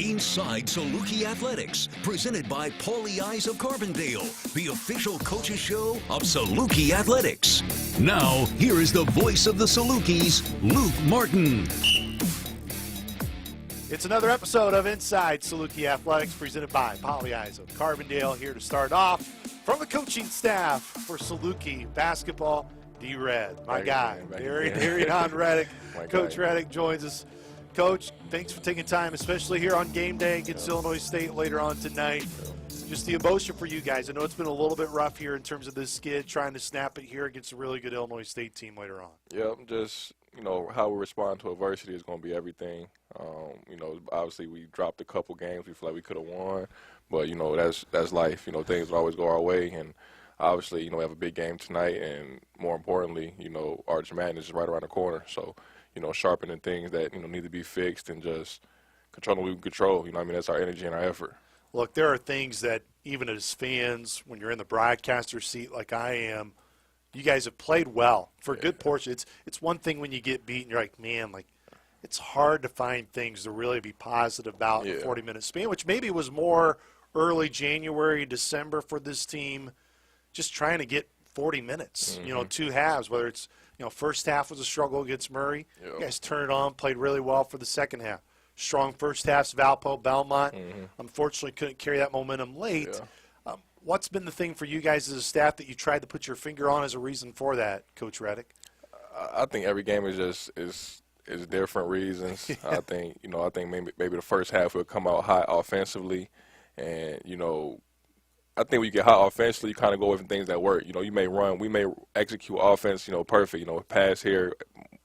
Inside Saluki Athletics, presented by Pagliai of Carbondale, the official coaches show of Saluki Athletics. Now, here is the voice of the Salukis, Luke Martin. It's another episode of Inside Saluki Athletics, presented by Pagliai of Carbondale. Here to start off from the coaching staff for Saluki Basketball, D-Red, my guy, Darian Reddick. Coach Reddick joins us. Coach, thanks for taking time, especially here on game day against Illinois State later on tonight. Just the emotion for you guys. I know it's been a little bit rough here in terms of this skid, trying to snap it here against a really good Illinois State team later on. Yep, just, how we respond to adversity is going to be everything. Obviously we dropped a couple games we feel like we could have won, but, that's life. Things always go our way, and obviously, we have a big game tonight, and more importantly, Arch Madness is right around the corner. So, sharpening things that, need to be fixed and just controlling what we can control. That's our energy and our effort. Look, there are things that even as fans, when you're in the broadcaster seat like I am, you guys have played well for a good portion. It's one thing when you get beat and you're like, man, it's hard to find things to really be positive about in a 40-minute span, which maybe was more early January, December for this team, just trying to get 40 minutes, two halves, whether it's, first half was a struggle against Murray. Yep. You guys turned it on, played really well for the second half. Strong first halves, Valpo, Belmont. Unfortunately, couldn't carry that momentum late. Yeah. What's been the thing for you guys as a staff that you tried to put your finger on as a reason for that, Coach Reddick? I think every game is different reasons. I think maybe the first half will come out hot offensively, and I think when you get hot offensively, you kind of go away from things that work. You may run, we may execute offense, perfect. Pass here,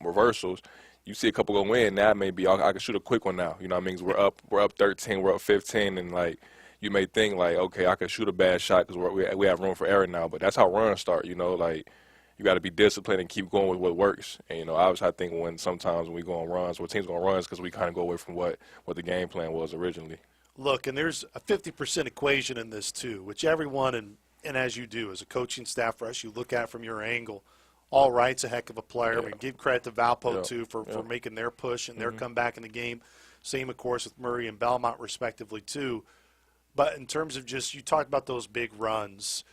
reversals. You see a couple go in, that may be I can shoot a quick one now. We're up 13, we're up 15, and you may think okay, I can shoot a bad shot because we have room for error now. But that's how runs start. You got to be disciplined and keep going with what works. And obviously, I think sometimes when we go on runs, when teams go on runs, because we kind of go away from what the game plan was originally. Look, and there's a 50% equation in this too, which everyone, and as you do as a coaching staff for us, you look at from your angle. All Right's a heck of a player. Yeah. We give credit to Valpo too for making their push and their comeback in the game. Same, of course, with Murray and Belmont respectively too. But in terms of just, you talked about those big runs.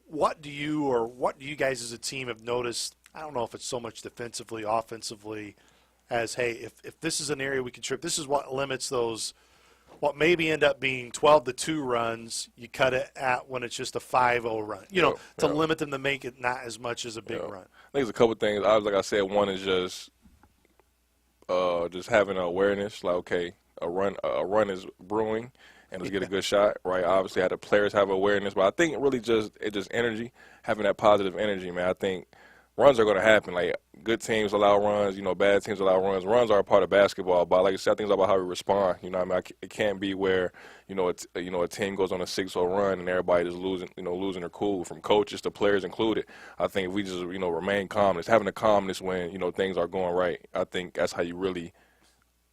What do you guys as a team have noticed? I don't know if it's so much defensively, offensively, as, hey, if this is an area we can trip, this is what limits those – what maybe end up being 12-2 runs, you cut it at when it's just a 5-0 run, to limit them to make it not as much as a big run. I think there's a couple things. Like I said, one is just having an awareness, okay, a run is brewing, and let's get a good shot, right? Obviously, how the players have awareness, but I think it's just energy, having that positive energy, man. I think runs are going to happen. Good teams allow runs, bad teams allow runs. Runs are a part of basketball, but like I said, I think it's about how we respond. It can't be where, a team goes on a 6-0 run and everybody just losing their cool, from coaches to players included. I think if we just, remain calm, it's having a calmness when, things are going right. I think that's how you really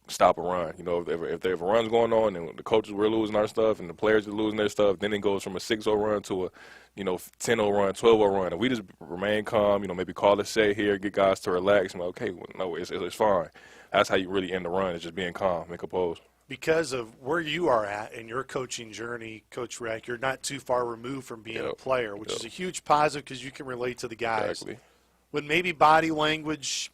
stop a run. If a run's going on and the coaches, we're losing our stuff and the players are losing their stuff, then it goes from a 6-0 run to a 10-0 run, 12-0 run. If we just remain calm, maybe call a set here, get guys to relax, and okay, no, it's fine. That's how you really end the run, is just being calm and composed. Because of where you are at in your coaching journey, Coach Reddick, you're not too far removed from being a player, which is a huge positive because you can relate to the guys. Exactly. When maybe body language,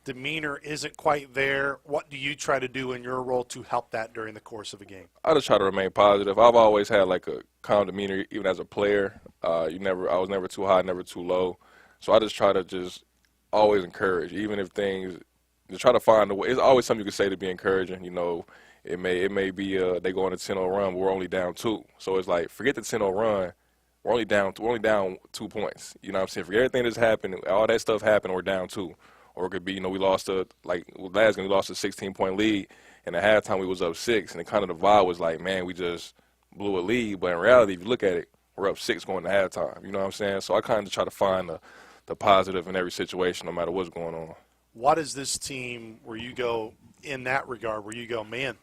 demeanor isn't quite there, what do you try to do in your role to help that during the course of a game? I just try to remain positive. I've always had a calm demeanor, even as a player. I was never too high, never too low. So I just try to always encourage, even if things, to try to find a way. It's always something you can say to be encouraging. It may be they go on a 10-0 run, but we're only down 2. So it's forget the 10-0 run. We're only down 2 points. You know what I'm saying? Forget everything that's happened. All that stuff happened. We're down 2. Or it could be, we lost last game we lost a 16-point lead, and at halftime we was up 6, and kind of the vibe was man, we just blew a lead. But in reality, if you look at it, we're up 6 going to halftime. You know what I'm saying? So I kind of try to find the positive in every situation, no matter what's going on. What is this team where you go in that regard, where you go, man,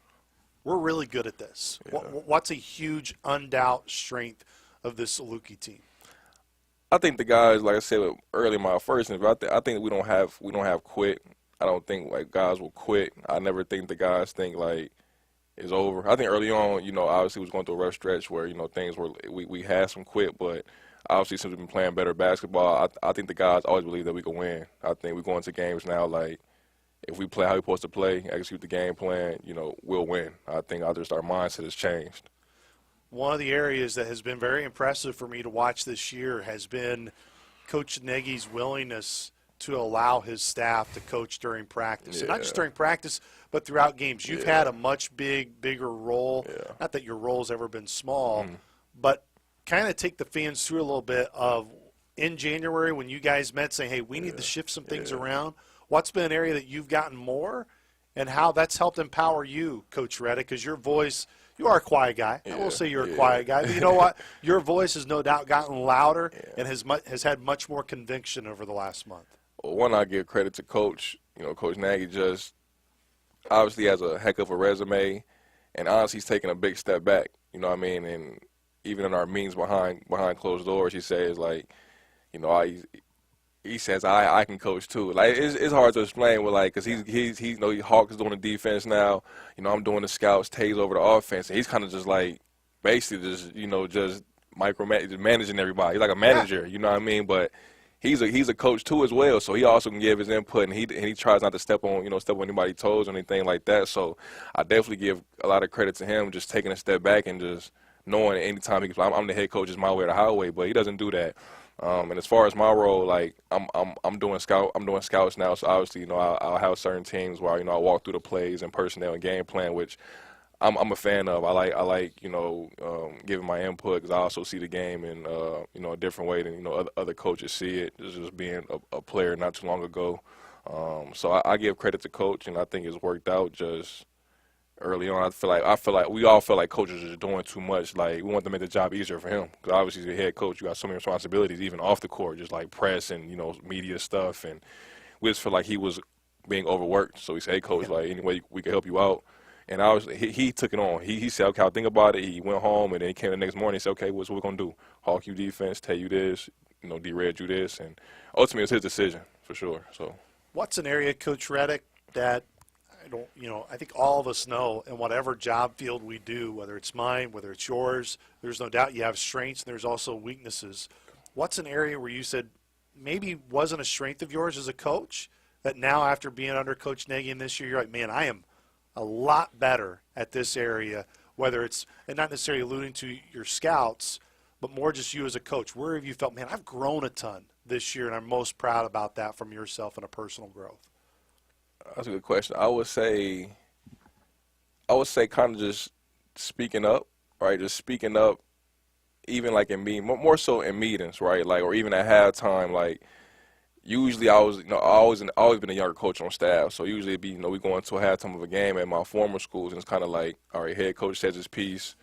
we're really good at this? Yeah. What's a huge undoubt strength of this Saluki team? I think the guys, like I said earlier in my first interview, I think we don't have quit. I don't think guys will quit. I never think the guys think is over. I think early on, obviously we was going through a rough stretch where, things were we had some quit, but obviously since we've been playing better basketball, I think the guys always believe that we can win. I think we go into games now like if we play how we're supposed to play, execute the game plan, we'll win. I think our mindset has changed. One of the areas that has been very impressive for me to watch this year has been Coach Nagy's willingness to allow his staff to coach during practice. And not just during practice, but throughout games. You've had a much bigger role. Not that your role's ever been small, but kind of take the fans through a little bit of in January when you guys met saying, hey, we need to shift some things around. What's been an area that you've gotten more and how that's helped empower you, Coach Reddick, because your voice – you are a quiet guy. I will say you're a quiet guy. But you know what? Your voice has no doubt gotten louder and has had much more conviction over the last month. Well, one, I give credit to Coach. Coach Nagy just obviously has a heck of a resume, and honestly, he's taking a big step back. You know what I mean? And even in our meetings behind closed doors, he says, like, he says, I can coach too. Like it's hard to explain, because he's Hawk is doing the defense now. I'm doing the scouts, Tays over the offense, and he's kind of just like basically just just managing everybody. He's like a manager, you know what I mean? But he's a coach too as well, so he also can give his input, and he tries not to step on anybody's toes or anything like that. So I definitely give a lot of credit to him, just taking a step back and just knowing anytime he can. I'm the head coach, it's my way or the highway, but he doesn't do that. And as far as my role, like I'm doing scouts now. So obviously, I'll have certain teams where I walk through the plays and personnel and game plan, which I'm a fan of. I like giving my input because I also see the game in a different way than other coaches see it. Just being a player not too long ago. So I give credit to Coach, and I think it's worked out just early on. I feel like we all feel like coaches are doing too much. Like, we want to make the job easier for him because obviously he's the head coach. You got so many responsibilities, even off the court, just like press and media stuff. And we just feel like he was being overworked. So we said, hey, Coach, like, any way we can help you out. And he took it on. He said, okay, I'll think about it. He went home, and then he came the next morning and said, okay, what's what we're going to do? Hawk you defense, tell you this, D-Red you this. And ultimately, it was his decision for sure. So, what's an area, Coach Reddick, that I think all of us know in whatever job field we do, whether it's mine, whether it's yours, there's no doubt you have strengths and there's also weaknesses. What's an area where you said maybe wasn't a strength of yours as a coach that now after being under Coach Nagy in this year, you're like, man, I am a lot better at this area, whether it's, and not necessarily alluding to your scouts, but more just you as a coach. Where have you felt, man, I've grown a ton this year and I'm most proud about that from yourself and a personal growth? That's a good question. I would say kind of just speaking up, right? Just speaking up, even like in meetings, more so in meetings, right? Like, or even at halftime, like, usually I was, always been a younger coach on staff. So usually it'd be, we go into a halftime of a game at my former schools, and it's kind of like, all right, head coach says his piece,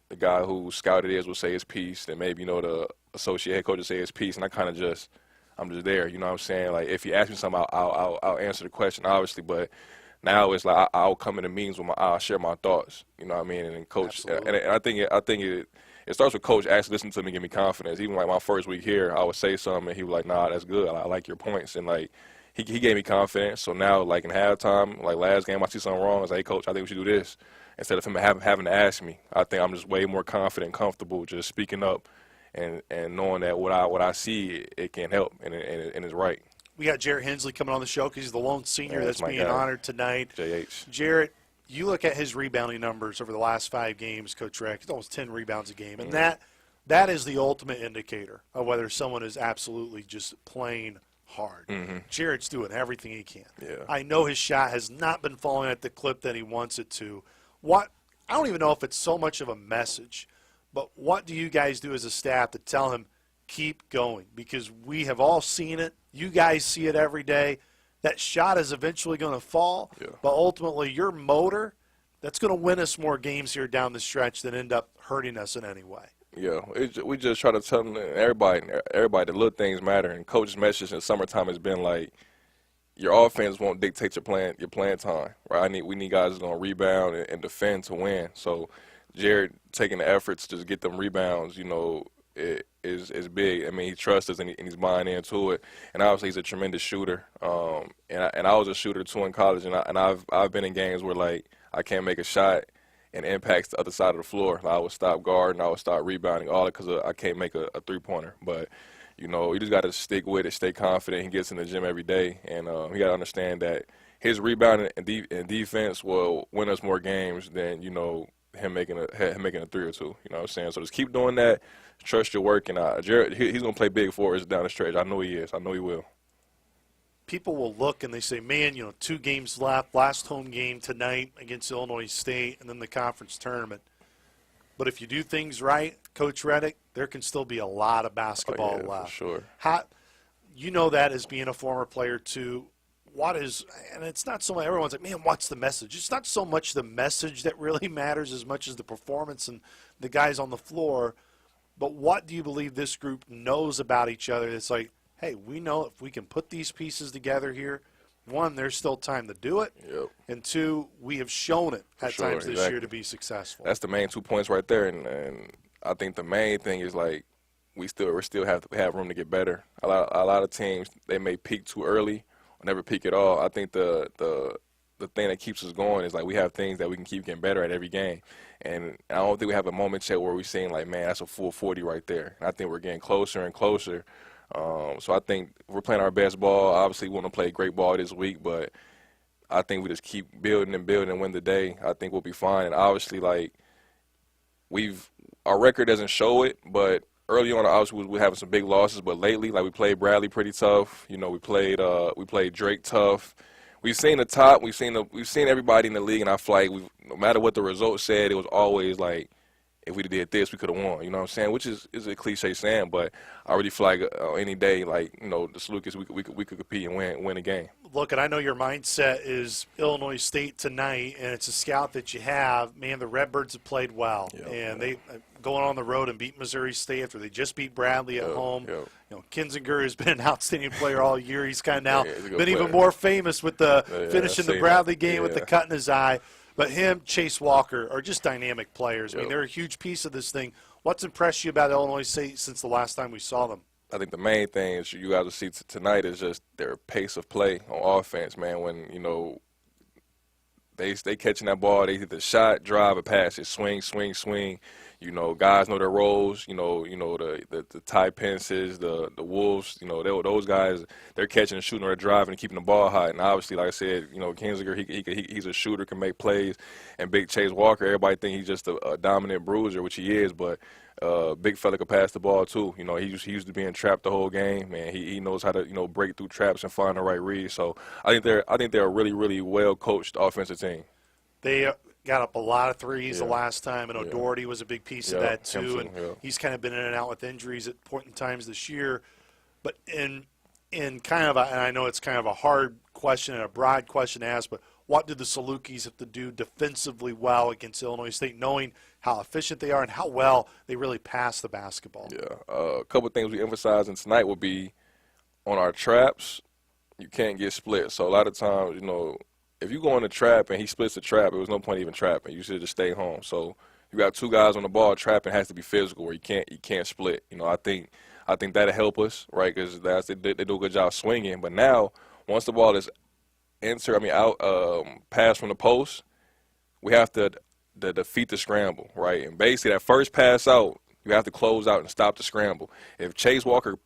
the guy who scouted is will say his piece, then maybe, the associate head coach will say his piece, and I'm just there, you know what I'm saying? Like, if you ask me something, I'll answer the question, obviously. But now it's like I'll come into meetings with I'll share my thoughts, you know what I mean? And then Coach, and I think it starts with Coach actually listening to me, give me confidence. Even like my first week here, I would say something, and he was like, "Nah, that's good. I like your points." And like he gave me confidence. So now, like in halftime, like last game, I see something wrong. I was like, "Hey, Coach, I think we should do this." Instead of him having to ask me, I think I'm just way more confident, comfortable, just speaking up. And knowing that what I see, it can help and it's right. We got Jarrett Hensley coming on the show because he's the lone senior that's being honored tonight. JH. Jarrett, you look at his rebounding numbers over the last 5 games, Coach Reck, it's almost 10 rebounds a game. And that is the ultimate indicator of whether someone is absolutely just playing hard. Jarrett's doing everything he can. Yeah. I know his shot has not been falling at the clip that he wants it to. I don't even know if it's so much of a message, but what do you guys do as a staff to tell him, keep going? Because we have all seen it. You guys see it every day. That shot is eventually going to fall, but ultimately your motor, that's going to win us more games here down the stretch than end up hurting us in any way. Yeah, we just try to tell them, everybody the little things matter. And Coach's message in summertime has been like, your offense won't dictate your playing time, right? We need guys that's going to rebound and defend to win. So Jared taking the efforts to just get them rebounds, is big. I mean, he trusts us and he's buying into it. And obviously, he's a tremendous shooter. And I was a shooter too in college, and I've been in games where like I can't make a shot, and impacts the other side of the floor. I would stop guarding, I would stop rebounding, all it because I can't make a three-pointer. But, you know, you just got to stick with it, stay confident. He gets in the gym every day, and he got to understand that his rebounding and defense will win us more games than, you know, him making a three or two. You know what I'm saying? So just keep doing that. Trust your work, and Jared, he's going to play big for us down the stretch. I know he is. I know he will. People will look and they say, man, you know, 2 games left, last home game tonight against Illinois State, and then the conference tournament. But if you do things right, Coach Reddick, there can still be a lot of basketball left. For sure. You know that as being a former player too. And it's not so much, everyone's like, man, what's the message? It's not so much the message that really matters as much as the performance and the guys on the floor. But what do you believe this group knows about each other? It's like, hey, we know if we can put these pieces together here, 1, there's still time to do it, yep. And 2, we have shown it at times this year to be successful. That's the main 2 points right there, and I think the main thing is, like, we still have room to get better. A lot of teams, they may peak too early or never peak at all. I think the thing that keeps us going is, like, we have things that we can keep getting better at every game. And I don't think we have a moment yet where we're seeing, like, man, that's a full 40 right there. And I think we're getting closer and closer. So I think we're playing our best ball. Obviously, we want to play great ball this week, but I think we just keep building and building and win the day. I think we'll be fine. And obviously, like, our record doesn't show it, but early on, obviously, we're having some big losses. But lately, like, we played Bradley pretty tough. You know, we played Drake tough. We've seen the top. We've seen everybody in the league, and I feel like no matter what the results said, it was always like, if we did this, we could have won. You know what I'm saying? Which is a cliche saying, but I really feel like any day, like, you know, the Salukis, we could compete and win a game. Look, and I know your mindset is Illinois State tonight, and it's a scout that you have. Man, the Redbirds have played well, and they going on the road and beat Missouri State after they just beat Bradley at home. You know, Kinzinger has been an outstanding player all year. He's kind of now been even more famous with the finishing the Bradley game with the cut in his eye. But him, Chase Walker, are just dynamic players. I mean, they're a huge piece of this thing. What's impressed you about Illinois State since the last time we saw them? I think the main thing is you guys will see tonight is just their pace of play on offense, man. When, you know, they catching that ball, they hit the shot, drive, or pass it, swing, swing, swing. You know, guys know their roles. You know the Ty Pences, the Wolves. You know, those guys, they're catching and shooting or driving and keeping the ball hot. And obviously, like I said, you know, Kinziger, he's a shooter, can make plays. And big Chase Walker, everybody think he's just a dominant bruiser, which he is, but big fella could pass the ball too. You know, he used to being trapped the whole game, and he knows how to, you know, break through traps and find the right read. So I think they're a really, really well coached offensive team. They got up a lot of threes the last time, and O'Doherty was a big piece of that too. And he's kind of been in and out with injuries at point in times this year. But in kind of and I know it's kind of a hard question and a broad question to ask, but what do the Salukis have to do defensively well against Illinois State, knowing how efficient they are and how well they really pass the basketball? A couple of things we emphasizing tonight will be on our traps, you can't get split. So a lot of times, you know, if you go in the trap and he splits the trap, it was no point even trapping. You should just stay home. So you got 2 guys on the ball, trapping has to be physical, where you can't split. You know, I think that'll help us, right? Because they do a good job swinging. But now, once the ball is pass from the post, we have to defeat the scramble, right? And basically, that first pass out, you have to close out and stop the scramble. If Chase Walker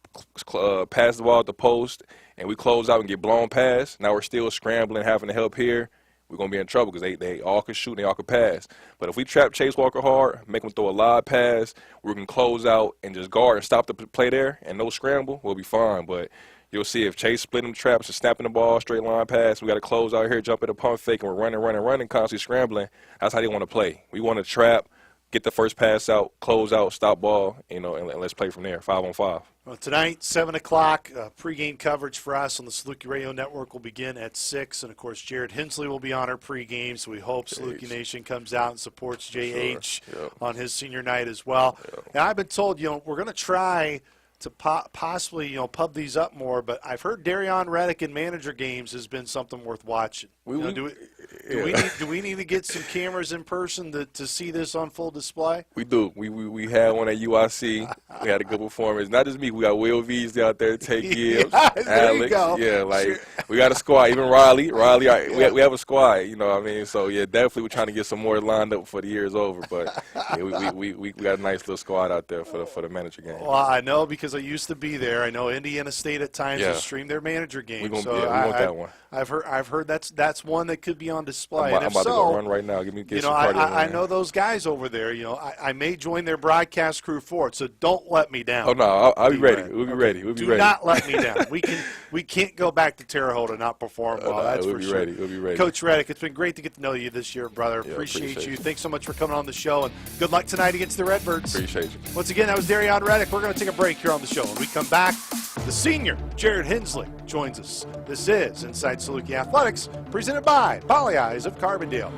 passes the ball at the post and we close out and get blown past, now we're still scrambling, having to help here, we're going to be in trouble because they all can shoot and they all can pass. But if we trap Chase Walker hard, make him throw a live pass, we can close out and just guard and stop the play there, and no scramble, we'll be fine. But you'll see if Chase split them traps and snapping the ball, straight line pass, we got to close out here, jump at a pump fake, and we're running, constantly scrambling. That's how they want to play. We want to trap, get the first pass out, close out, stop ball, you know, and let's play from there, 5-on-5. Well, tonight, 7 o'clock, pregame coverage for us on the Saluki Radio Network will begin at 6. And, of course, Jared Hensley will be on our pregame, so we hope Saluki Nation comes out and supports JH on his senior night as well. And I've been told, you know, we're going to try to possibly, you know, pub these up more, but I've heard Darion Reddick in manager games has been something worth watching. Do we need to get some cameras in person to see this on full display? We do. We had one at UIC. We had a good performance. Not just me. We got Will V's out there, Tate Gibbs, Alex. Yeah, like we got a squad. Even Riley. We have a squad. You know what I mean? So yeah, definitely we're trying to get some more lined up before the year is over. But yeah, we got a nice little squad out there for the manager game. Well, I know because I used to be there. I know Indiana State at times will stream their manager game. We want that one. I've heard that's one that could be on display. I'm about to go run right now. Get some cardio I know those guys over there. You know, I may join their broadcast crew for it, so don't let me down. Oh no, I'll be ready. We'll be ready. We'll be ready. Do not let me down. We can't go back to Terre Haute and not perform well. That's for sure. We'll be ready. Coach Reddick, it's been great to get to know you this year, brother. Yeah, appreciate you. Thanks so much for coming on the show, and good luck tonight against the Redbirds. Appreciate you. Once again, that was Darion Reddick. We're going to take a break here on the show. When we come back, the senior Jared Hensley joins us. This is Inside Saluki Athletics, presented by Pagliai of Carbondale.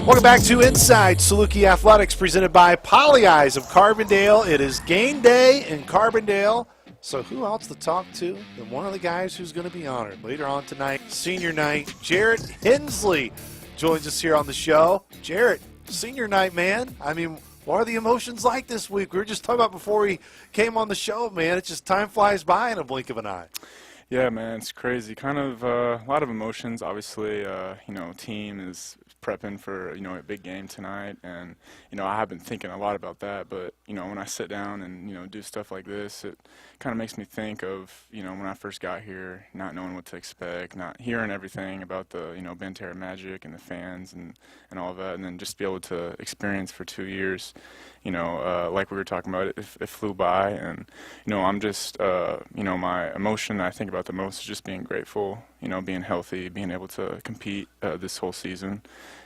Welcome back to Inside Saluki Athletics, presented by Pagliai of Carbondale. It is game day in Carbondale. So who else to talk to than one of the guys who's going to be honored later on tonight, senior night. Jared Hensley joins us here on the show. Jared, senior night, man. I mean, what are the emotions like this week? We were just talking about before we came on the show, man. It's just time flies by in a blink of an eye. Yeah, man, it's crazy. Kind of a lot of emotions. Obviously, team is prepping for, a big game tonight. And, I have been thinking a lot about that. But, when I sit down and, do stuff like this, it kind of makes me think of, when I first got here, not knowing what to expect, not hearing everything about the, Banterra Magic and the fans and all of that. And then just be able to experience for 2 years, like we were talking about, it flew by. And, I'm just, my emotion I think about the most is just being grateful, being healthy, being able to compete this whole season.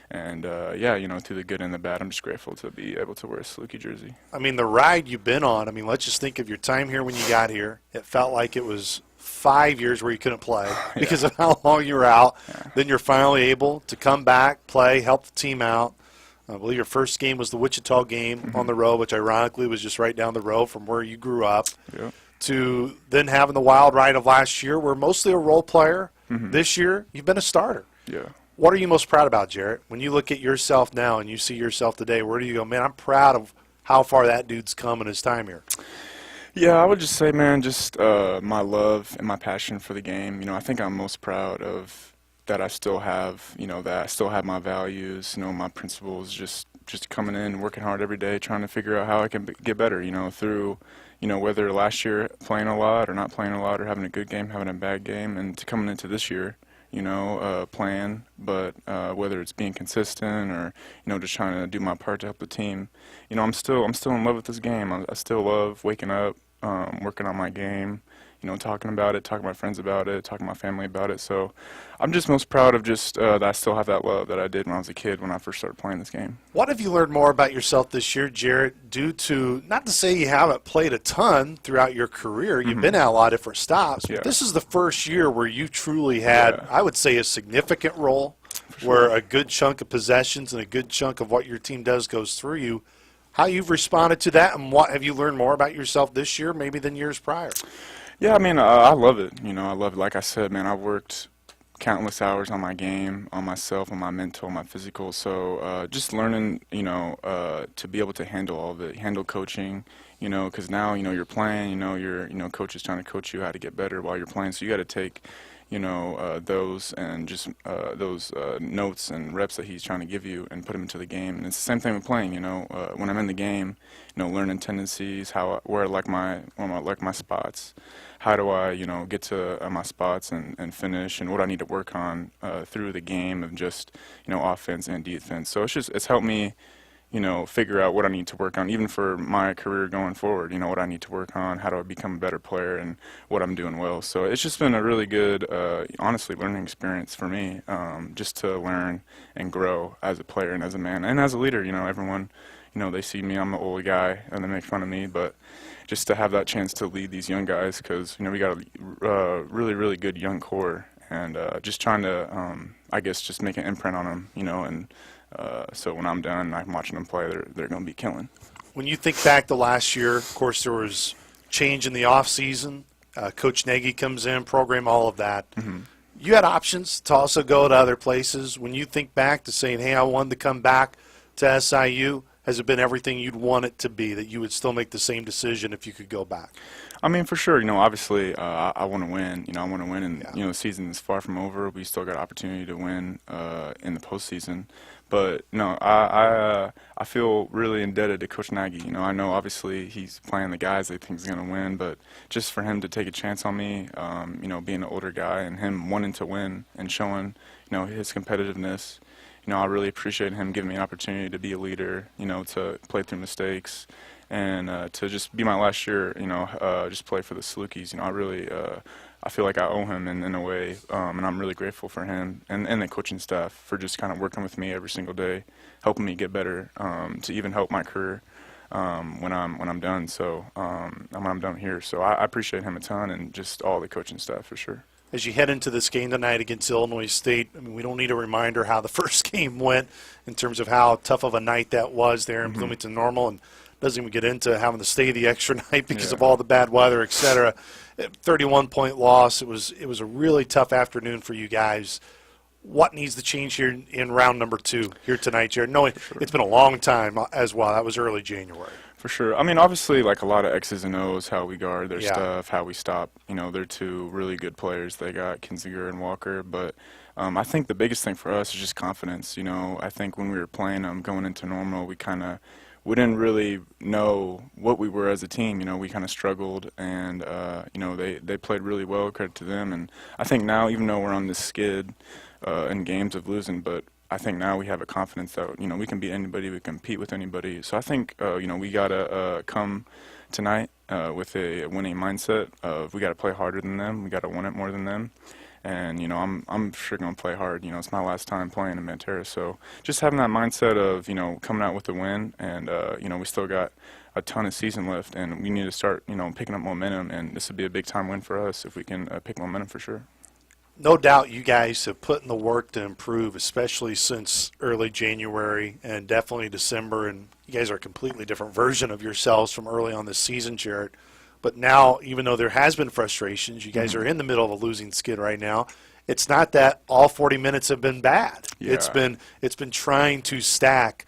And, through the good and the bad, I'm just grateful to be able to wear a Saluki jersey. I mean, the ride you've been on, let's just think of your time here when you got here. It felt like it was 5 years where you couldn't play because of how long you were out. Yeah. Then you're finally able to come back, play, help the team out. I believe your first game was the Wichita game on the road, which ironically was just right down the road from where you grew up, to then having the wild ride of last year where mostly a role player. This year, you've been a starter. Yeah. What are you most proud about, Jarrett? When you look at yourself now and you see yourself today, where do you go, man, I'm proud of how far that dude's come in his time here? Yeah, I would just say, man, just my love and my passion for the game. I think I'm most proud of that I still have, that I still have my values, my principles, just coming in, working hard every day, trying to figure out how I can get better, through, whether last year playing a lot or not playing a lot or having a good game, having a bad game, and to coming into this year, playing, but whether it's being consistent or, just trying to do my part to help the team, I'm still in love with this game. I still love waking up, working on my game, talking about it, talking to my friends about it, talking to my family about it. So I'm just most proud of just that I still have that love that I did when I was a kid when I first started playing this game. What have you learned more about yourself this year, Jarrett, due to, not to say you haven't played a ton throughout your career, you've been at a lot of different stops, but this is the first year where you truly had, I would say, a significant role, where a good chunk of possessions and a good chunk of what your team does goes through you. How you've responded to that, and what have you learned more about yourself this year maybe than years prior? Yeah, I love it. I love it. Like I said, man, I've worked countless hours on my game, on myself, on my mental, my physical. So just learning, to be able to handle all of it, handle coaching, because now, you're playing, your coach is trying to coach you how to get better while you're playing. So you got to take, those and just those notes and reps that he's trying to give you and put them into the game. And it's the same thing with playing, when I'm in the game, learning tendencies, where I like my spots. How do I, get to my spots and finish, and what I need to work on through the game of just, offense and defense. So it's helped me, figure out what I need to work on, even for my career going forward, what I need to work on, how do I become a better player, and what I'm doing well. So it's just been a really good, honestly, learning experience for me, just to learn and grow as a player and as a man and as a leader. Everyone, they see me, I'm an old guy, and they make fun of me, but just to have that chance to lead these young guys, because we got a really, really good young core, and just trying to, I guess, just make an imprint on them, and so when I'm done, I'm watching them play, they're going to be killing. When you think back to last year, of course, there was change in the off season. Coach Nagy comes in, program, all of that. Mm-hmm. You had options to also go to other places. When you think back to saying, hey, I wanted to come back to SIU, has it been everything you'd want it to be, that you would still make the same decision if you could go back? I mean, for sure, obviously I want to win. I want to win, and, the season is far from over. We still got opportunity to win in the postseason. But, no, I feel really indebted to Coach Nagy. I know obviously he's playing the guys they think he's going to win, but just for him to take a chance on me, being an older guy and him wanting to win and showing, his competitiveness, I really appreciate him giving me an opportunity to be a leader, to play through mistakes and to just be my last year, just play for the Salukis. I really I feel like I owe him in a way, and I'm really grateful for him and the coaching staff for just kind of working with me every single day, helping me get better, to even help my career when I'm done. So when I'm done here, so I appreciate him a ton and just all the coaching staff for sure. As you head into this game tonight against Illinois State, I mean, we don't need a reminder how the first game went in terms of how tough of a night that was there in Bloomington Normal, and doesn't even get into having to stay the extra night because of all the bad weather, et cetera. 31-point loss. It was a really tough afternoon for you guys. What needs to change here in round number 2 here tonight, Jared? Knowing it's been a long time as well. That was early January. For sure. I mean, obviously, like a lot of X's and O's, how we guard their stuff, how we stop. They're two really good players. They got Kinziger and Walker. But I think the biggest thing for us is just confidence. I think when we were playing them going into normal, we didn't really know what we were as a team. We kind of struggled, and they played really well, credit to them. And I think now, even though we're on this skid in games of losing, but I think now we have a confidence that we can beat anybody, we compete with anybody. So I think we gotta come tonight with a winning mindset of we gotta play harder than them, we gotta want it more than them. And I'm sure gonna play hard. It's my last time playing in Mantera, so just having that mindset of coming out with a win, and we still got a ton of season left, and we need to start picking up momentum. And this would be a big time win for us if we can pick momentum for sure. No doubt you guys have put in the work to improve, especially since early January and definitely December. And you guys are a completely different version of yourselves from early on this season, Jarrett. But now, even though there has been frustrations, you guys are in the middle of a losing skid right now. It's not that all 40 minutes have been bad. Yeah. It's been trying to stack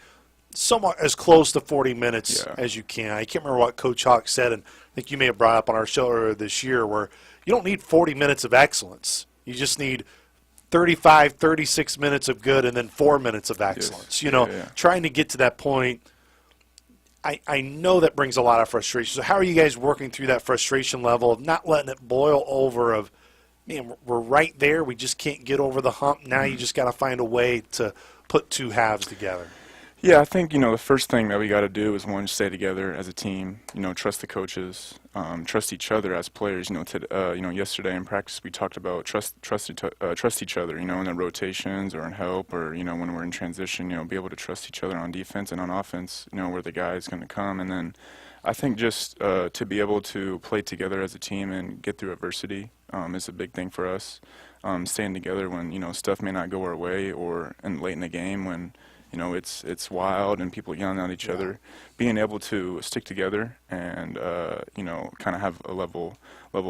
somewhat as close to 40 minutes as you can. I can't remember what Coach Hawk said, and I think you may have brought up on our show earlier this year, where you don't need 40 minutes of excellence. You just need 35, 36 minutes of good and then 4 minutes of excellence. Trying to get to that point, I know that brings a lot of frustration. So how are you guys working through that frustration level of not letting it boil over of, man, we're right there, we just can't get over the hump. Now you just got to find a way to put two halves together. Yeah, I think, the first thing that we got to do is, one, stay together as a team, trust the coaches, trust each other as players. Yesterday in practice we talked about trust each other, in the rotations or in help or, when we're in transition, be able to trust each other on defense and on offense, where the guy is going to come. And then I think just to be able to play together as a team and get through adversity is a big thing for us. Staying together when, stuff may not go our way, or late in the game when it's wild and people yelling at each other. Being able to stick together and kind of have a level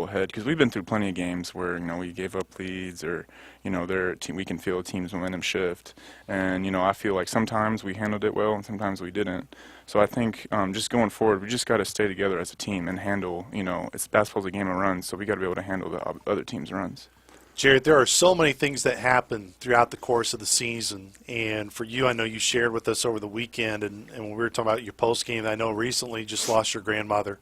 head, because we've been through plenty of games where we gave up leads, or we can feel a team's momentum shift, and I feel like sometimes we handled it well and sometimes we didn't. So I think just going forward, we just got to stay together as a team and handle. Basketball's a game of runs, so we got to be able to handle the other team's runs. Jared, there are so many things that happen throughout the course of the season, and for you, I know you shared with us over the weekend, and when we were talking about your post game, I know recently you just lost your grandmother,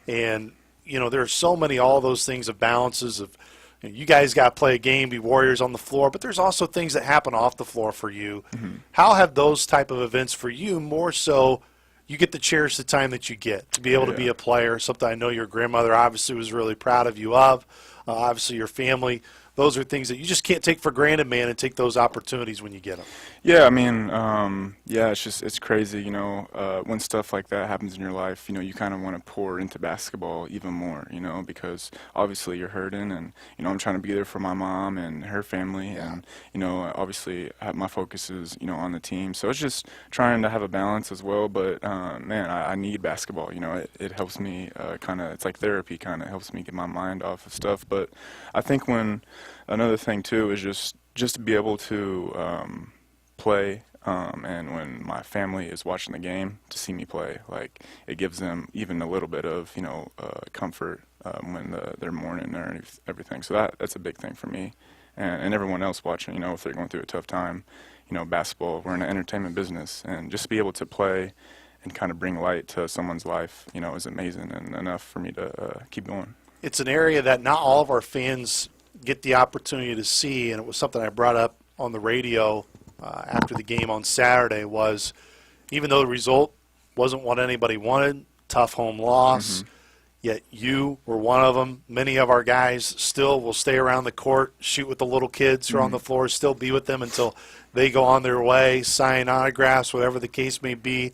and there are so many, all those things of balances of, you guys got to play a game, be warriors on the floor, but there's also things that happen off the floor for you. How have those type of events for you more so? You get to cherish the time that you get to be able to be a player, something I know your grandmother obviously was really proud of you of, obviously your family. those are things that you just can't take for granted, man, and take those opportunities when you get them. Yeah, I mean, yeah, it's crazy, you know, when stuff like that happens in your life, you know, you kind of want to pour into basketball even more, you know, because obviously you're hurting, and, you know, I'm trying to be there for my mom and her family, and, you know, obviously my focus is, you know, on the team. So it's just trying to have a balance as well, but, man, I need basketball, you know, it helps me kind of, it's like therapy, kind of helps me get my mind off of stuff. But I think another thing too is just to be able to play, and when my family is watching the game, to see me play, like, it gives them even a little bit of, you know, comfort when they're mourning or everything. So that's a big thing for me, and everyone else watching, you know, if they're going through a tough time. You know, basketball, we're in an entertainment business, and just to be able to play and kind of bring light to someone's life, you know, is amazing and enough for me to keep going. It's an area that not all of our fans get the opportunity to see, and it was something I brought up on the radio after the game on Saturday. Was, even though the result wasn't what anybody wanted, tough home loss, yet you were one of them. Many of our guys still will stay around the court, shoot with the little kids who are on the floor, still be with them until they go on their way, sign autographs, whatever the case may be.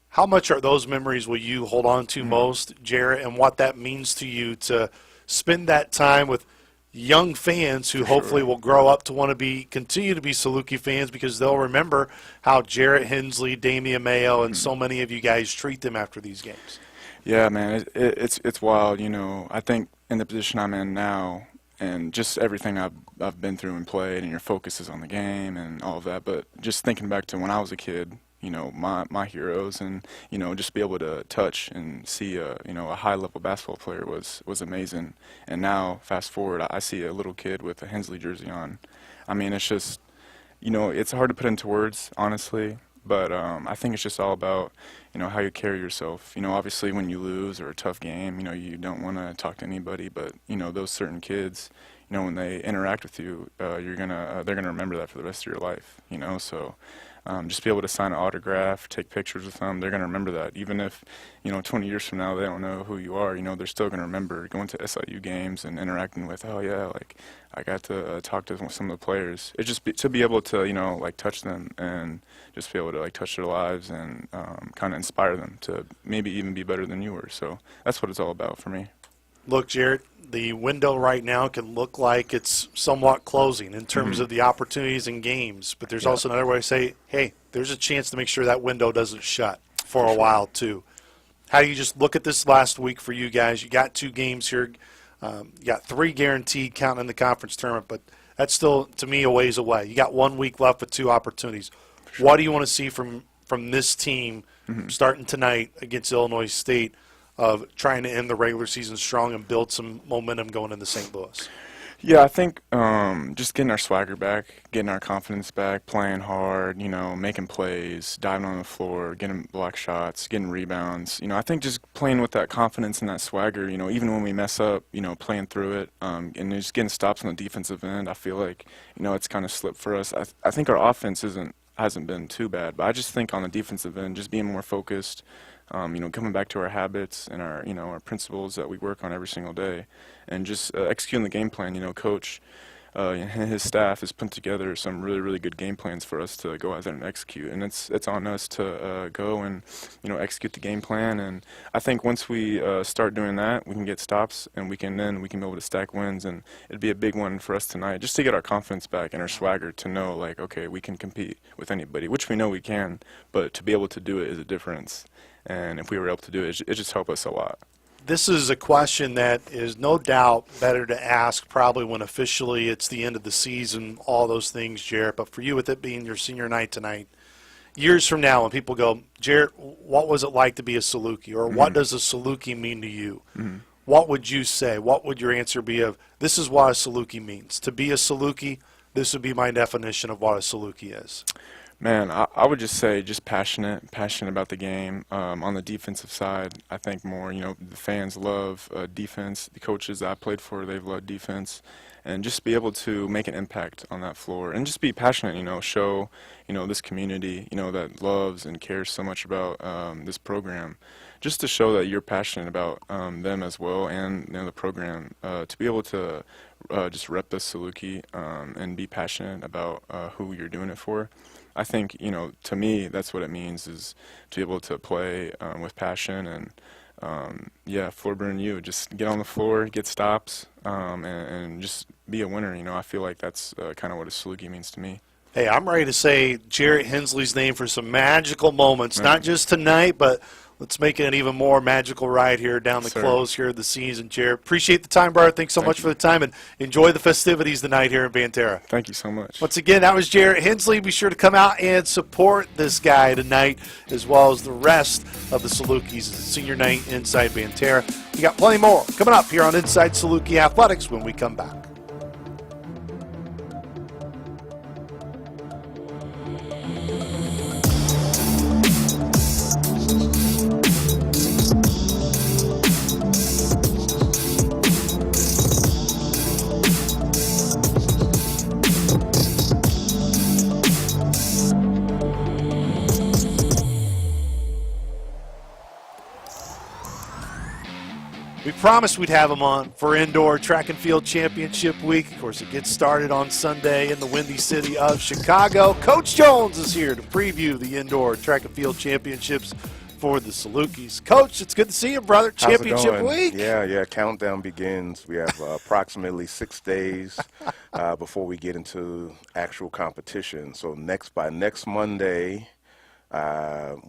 How much are those memories will you hold on to most, Jarrett, and what that means to you to spend that time with young fans who hopefully will grow up to want to continue to be Saluki fans, because they'll remember how Jarrett Hensley, Damian Mayo, and so many of you guys treat them after these games? Yeah, man, it's wild. You know, I think in the position I'm in now, and just everything I've been through and played, and your focus is on the game and all of that. But just thinking back to when I was a kid, you know, my heroes, and, you know, just be able to touch and see you know, a high-level basketball player was amazing. And now, fast forward, I see a little kid with a Hensley jersey on. I mean, it's just, you know, it's hard to put into words, honestly, but I think it's just all about, you know, how you carry yourself. You know, obviously when you lose or a tough game, you know, you don't want to talk to anybody, but, you know, those certain kids, you know, when they interact with you, they're gonna remember that for the rest of your life, you know. So just be able to sign an autograph, take pictures with them, they're going to remember that. Even if, you know, 20 years from now they don't know who you are, you know, they're still going to remember going to SIU games and interacting with, oh, yeah, like, I got to talk to some of the players. It's just to be able to, you know, like, touch them and just be able to, like, touch their lives and kind of inspire them to maybe even be better than you were. So that's what it's all about for me. Look, Jarrett, the window right now can look like it's somewhat closing in terms of the opportunities and games, but there's also another way to say, hey, there's a chance to make sure that window doesn't shut for a while too. How do you just look at this last week for you guys? You got 2 games here. You got 3 guaranteed counting in the conference tournament, but that's still, to me, a ways away. You got 1 week left with 2 opportunities. What do you want to see from this team starting tonight against Illinois State, of trying to end the regular season strong and build some momentum going into St. Louis? Yeah, I think just getting our swagger back, getting our confidence back, playing hard, you know, making plays, diving on the floor, getting block shots, getting rebounds. You know, I think just playing with that confidence and that swagger, you know, even when we mess up, you know, playing through it, and just getting stops on the defensive end. I feel like, you know, it's kind of slipped for us. I think our offense hasn't been too bad, but I just think on the defensive end, just being more focused, you know, coming back to our habits and our, you know, our principles that we work on every single day, and just executing the game plan. You know, Coach and his staff has put together some really, really good game plans for us to go out there and execute, and it's on us to go and, you know, execute the game plan. And I think once we start doing that, we can get stops, and we can be able to stack wins, and it'd be a big one for us tonight, just to get our confidence back and our swagger, to know, like, okay, we can compete with anybody, which we know we can, but to be able to do it is a difference. And if we were able to do it, it just helped us a lot. This is a question that is no doubt better to ask probably when officially it's the end of the season, all those things, Jarrett. But for you, with it being your senior night tonight, years from now when people go, Jarrett, what was it like to be a Saluki? Or what does a Saluki mean to you? What would you say? What would your answer be of, this is what a Saluki means? To be a Saluki, this would be my definition of what a Saluki is. Man, I would just say just passionate about the game. On the defensive side, I think more, you know, the fans love defense. The coaches I played for, they've loved defense. and just be able to make an impact on that floor and just be passionate, show, this community, that loves and cares so much about this program, just to show that you're passionate about them as well and the program, to be able to just rep the Saluki and be passionate about who you're doing it for. I think, to me, that's what it means, is to be able to play with passion and, floor burn you. Just get on the floor, get stops, and just be a winner. I feel like that's kind of what a Saluki means to me. Hey, I'm ready to say Jarrett Hensley's name for some magical moments, not just tonight, but let's make it an even more magical ride here down the close here of the season, Jarrett. Appreciate the time, brother. Thanks so much for the time, and enjoy the festivities tonight here in Banterra. Thank you so much. Once again, that was Jarrett Hensley. Be sure to come out and support this guy tonight, as well as the rest of the Salukis. Senior night inside Banterra. We got plenty more coming up here on Inside Saluki Athletics when we come back. We promised we'd have him on for Indoor Track and Field Championship Week. Of course, it gets started on Sunday in the Windy City of Chicago. Coach Jones is here to preview the Indoor Track and Field Championships for the Salukis. Coach, it's good to see you, brother. Championship week. Yeah. Countdown begins. We have approximately 6 days before we get into actual competition. So by next Monday,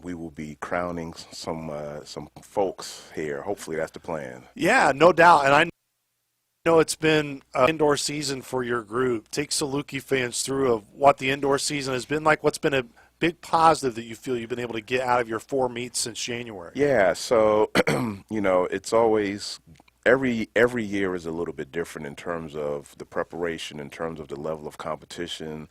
we will be crowning some folks here. Hopefully that's the plan. Yeah, no doubt. And I know it's been an indoor season for your group. Take Saluki fans through of what the indoor season has been like. What's been a big positive that you feel you've been able to get out of your 4 meets since January? Yeah, so, it's always every year is a little bit different in terms of the preparation, in terms of the level of competition.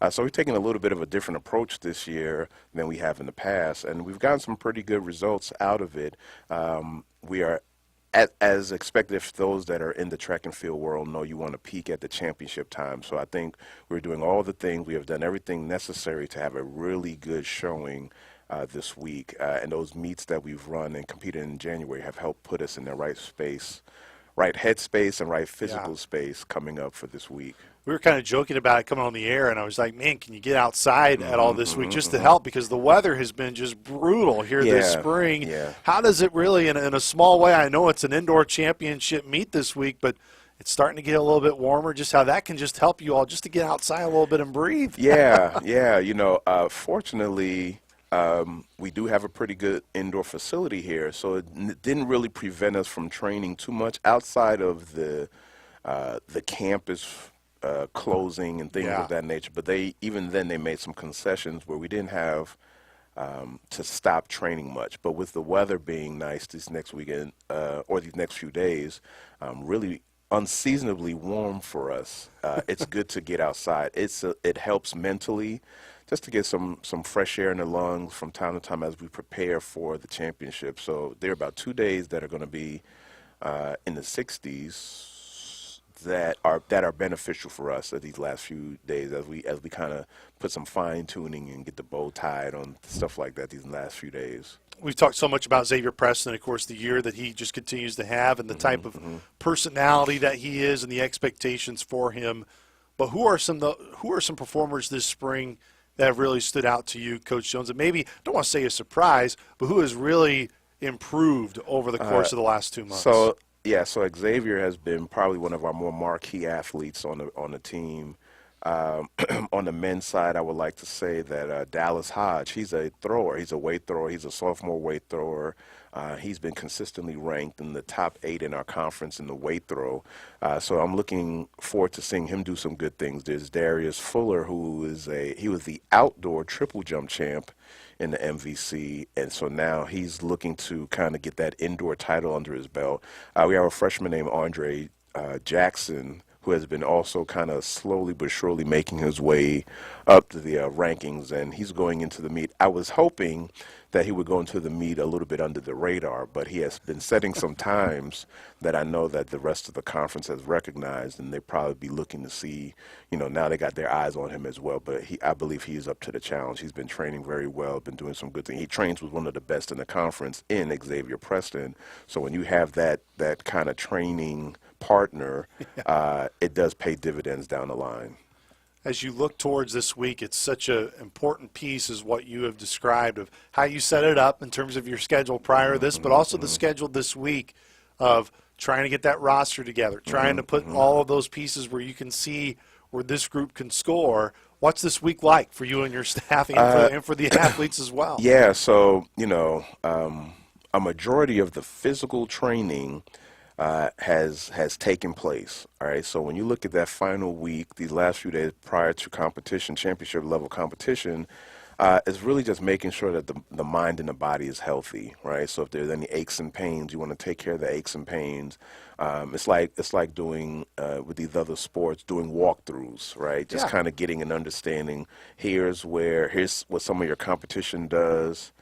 So we're taking a little bit of a different approach this year than we have in the past, and we've gotten some pretty good results out of it. We are, as expected, if those that are in the track and field world know, you want to peak at the championship time. So I think we're doing all the things. We have done everything necessary to have a really good showing this week, and those meets that we've run and competed in January have helped put us in the right space, right headspace and right physical space coming up for this week. We were kind of joking about it coming on the air, and I was like, man, can you get outside at all this week just to help, because the weather has been just brutal here this spring. Yeah. How does it really, in a small way, I know it's an indoor championship meet this week, but it's starting to get a little bit warmer, just how that can just help you all just to get outside a little bit and breathe. Fortunately, we do have a pretty good indoor facility here, so it didn't really prevent us from training too much outside of the campus closing and things of that nature. But even then they made some concessions where we didn't have to stop training much. But with the weather being nice this next weekend or these next few days, really unseasonably warm for us, it's good to get outside. It helps mentally, just to get some fresh air in the lungs from time to time as we prepare for the championship. So there are about 2 days that are going to be in the 60s that are beneficial for us these last few days as we kind of put some fine tuning and get the bow tied on stuff like that these last few days. We've talked so much about Xavier Preston, of course, the year that he just continues to have and the type of personality that he is and the expectations for him. But who are some performers this spring that have really stood out to you, Coach Jones? And maybe, I don't want to say a surprise, but who has really improved over the course of the last 2 months? So Xavier has been probably one of our more marquee athletes on the team. On the men's side, I would like to say that Dallas Hodge, he's a thrower. He's a weight thrower. He's a sophomore weight thrower. He's been consistently ranked in the top 8 in our conference in the weight throw. So I'm looking forward to seeing him do some good things. There's Darius Fuller, who was the outdoor triple jump champ in the MVC, and so now he's looking to kind of get that indoor title under his belt. We have a freshman named Andre Jackson, who has been also kind of slowly but surely making his way up to the rankings, and he's going into the meet. I was hoping that he would go into the meet a little bit under the radar, but he has been setting some times that I know that the rest of the conference has recognized, and they probably be looking to see, now they got their eyes on him as well. But I believe he is up to the challenge. He's been training very well, been doing some good things. He trains with one of the best in the conference in Xavier Preston. So when you have that kind of training partner, it does pay dividends down the line. As you look towards this week, it's such an important piece is what you have described of how you set it up in terms of your schedule prior to this, but also the schedule this week of trying to get that roster together, trying to put all of those pieces where you can see where this group can score. What's this week like for you and your staff and for the athletes as well? Yeah, so, a majority of the physical training has taken place. All right, so when you look at that final week, these last few days prior to competition, championship level competition, it's really just making sure that the mind and the body is healthy, right? So if there's any aches and pains, you want to take care of the aches and pains. It's like doing with these other sports, doing walkthroughs, right? Just kind of getting an understanding. Here's what some of your competition does.